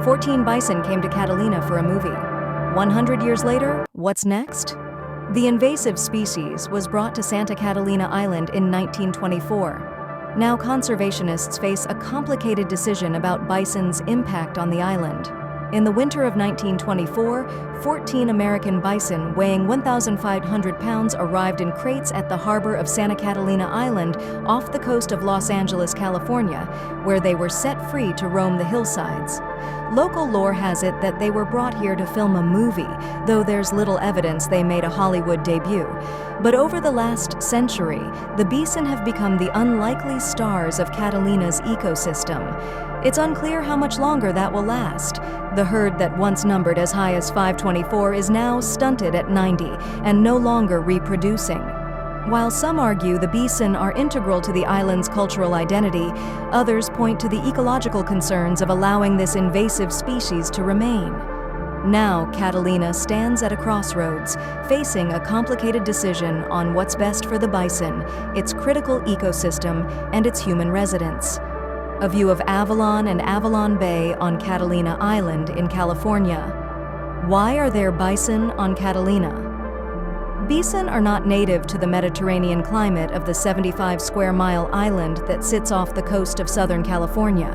14 bison came to Catalina for a movie. 100 years later, what's next? The invasive species was brought to Santa Catalina Island in 1924. Now conservationists face a complicated decision about bison's impact on the island. In the winter of 1924, 14 American bison weighing 1,500 pounds arrived in crates at the harbor of Santa Catalina Island off the coast of Los Angeles, California, where they were set free to roam the hillsides. Local lore has it that they were brought here to film a movie, though there's little evidence they made a Hollywood debut. But over the last century, the bison have become the unlikely stars of Catalina's ecosystem. It's unclear how much longer that will last. The herd that once numbered as high as 524 is now stunted at 90 and no longer reproducing. While some argue the bison are integral to the island's cultural identity, others point to the ecological concerns of allowing this invasive species to remain. Now, Catalina stands at a crossroads, facing a complicated decision on what's best for the bison, its critical ecosystem, and its human residents. A view of Avalon and Avalon Bay on Catalina Island in California. Why are there bison on Catalina? Bison are not native to the Mediterranean climate of the 75-square-mile island that sits off the coast of Southern California.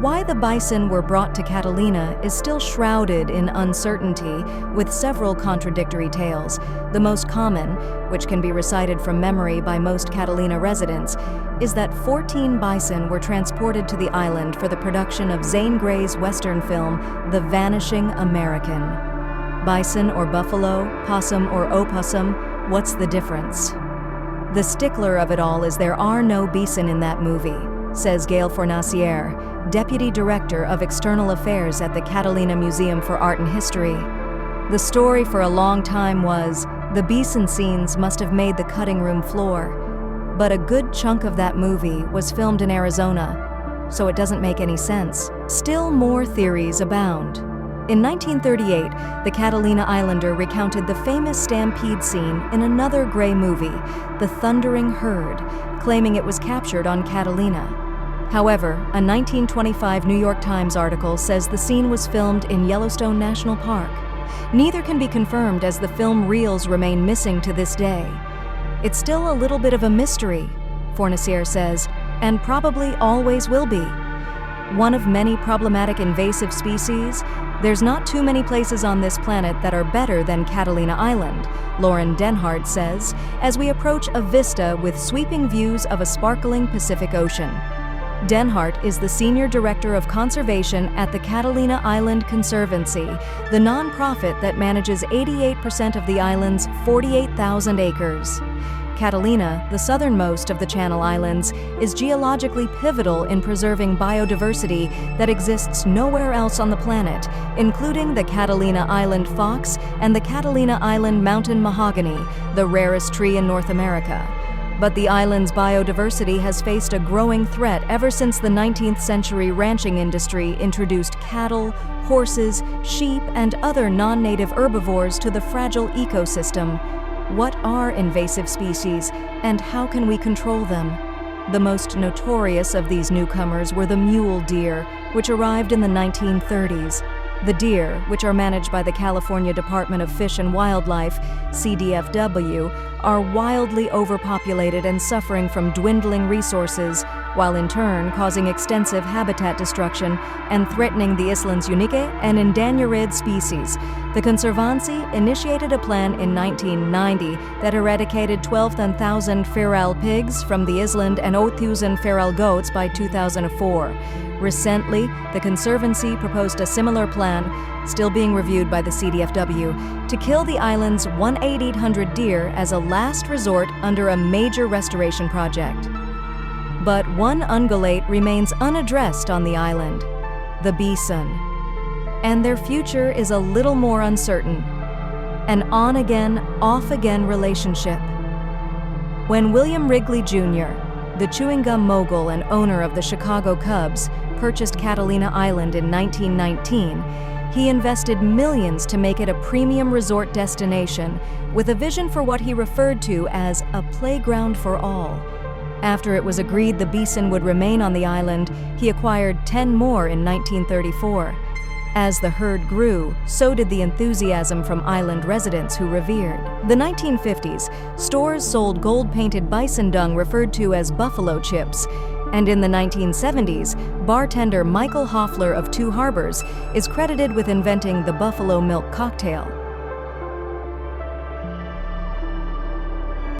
Why the bison were brought to Catalina is still shrouded in uncertainty, with several contradictory tales. The most common, which can be recited from memory by most Catalina residents, is that 14 bison were transported to the island for the production of Zane Grey's Western film, The Vanishing American. Bison or buffalo, possum or opossum, what's the difference? The stickler of it all is there are no bison in that movie, says Gail Fornacier, Deputy Director of External Affairs at the Catalina Museum for Art and History. The story for a long time was, the bison scenes must have made the cutting room floor. But a good chunk of that movie was filmed in Arizona, so it doesn't make any sense. Still more theories abound. In 1938, the Catalina Islander recounted the famous stampede scene in another Grey movie, The Thundering Herd, claiming it was captured on Catalina. However, a 1925 New York Times article says the scene was filmed in Yellowstone National Park. Neither can be confirmed as the film reels remain missing to this day. It's still a little bit of a mystery, Fornacier says, and probably always will be. One of many problematic invasive species, there's not too many places on this planet that are better than Catalina Island, Lauren Denhart says, as we approach a vista with sweeping views of a sparkling Pacific Ocean. Denhart is the Senior Director of Conservation at the Catalina Island Conservancy, the nonprofit that manages 88% of the island's 48,000 acres. Catalina, the southernmost of the Channel Islands, is geologically pivotal in preserving biodiversity that exists nowhere else on the planet, including the Catalina Island fox and the Catalina Island mountain mahogany, the rarest tree in North America. But the island's biodiversity has faced a growing threat ever since the 19th century ranching industry introduced cattle, horses, sheep, and other non-native herbivores to the fragile ecosystem. What are invasive species, and how can we control them? The most notorious of these newcomers were the mule deer, which arrived in the 1930s. The deer, which are managed by the California Department of Fish and Wildlife, CDFW, are wildly overpopulated and suffering from dwindling resources, while in turn causing extensive habitat destruction and threatening the island's unique and endangered species. The Conservancy initiated a plan in 1990 that eradicated 12,000 feral pigs from the island and 8,000 feral goats by 2004. Recently, the Conservancy proposed a similar plan, still being reviewed by the CDFW, to kill the island's 1,800 deer as a last resort under a major restoration project. But one ungulate remains unaddressed on the island, the bison. And their future is a little more uncertain. An on-again, off-again relationship. When William Wrigley Jr., the chewing gum mogul and owner of the Chicago Cubs, purchased Catalina Island in 1919, he invested millions to make it a premium resort destination with a vision for what he referred to as a playground for all. After it was agreed the bison would remain on the island, he acquired 10 more in 1934. As the herd grew, so did the enthusiasm from island residents who revered. The 1950s, stores sold gold-painted bison dung referred to as buffalo chips, and in the 1970s, bartender Michael Hoffler of Two Harbors is credited with inventing the buffalo milk cocktail.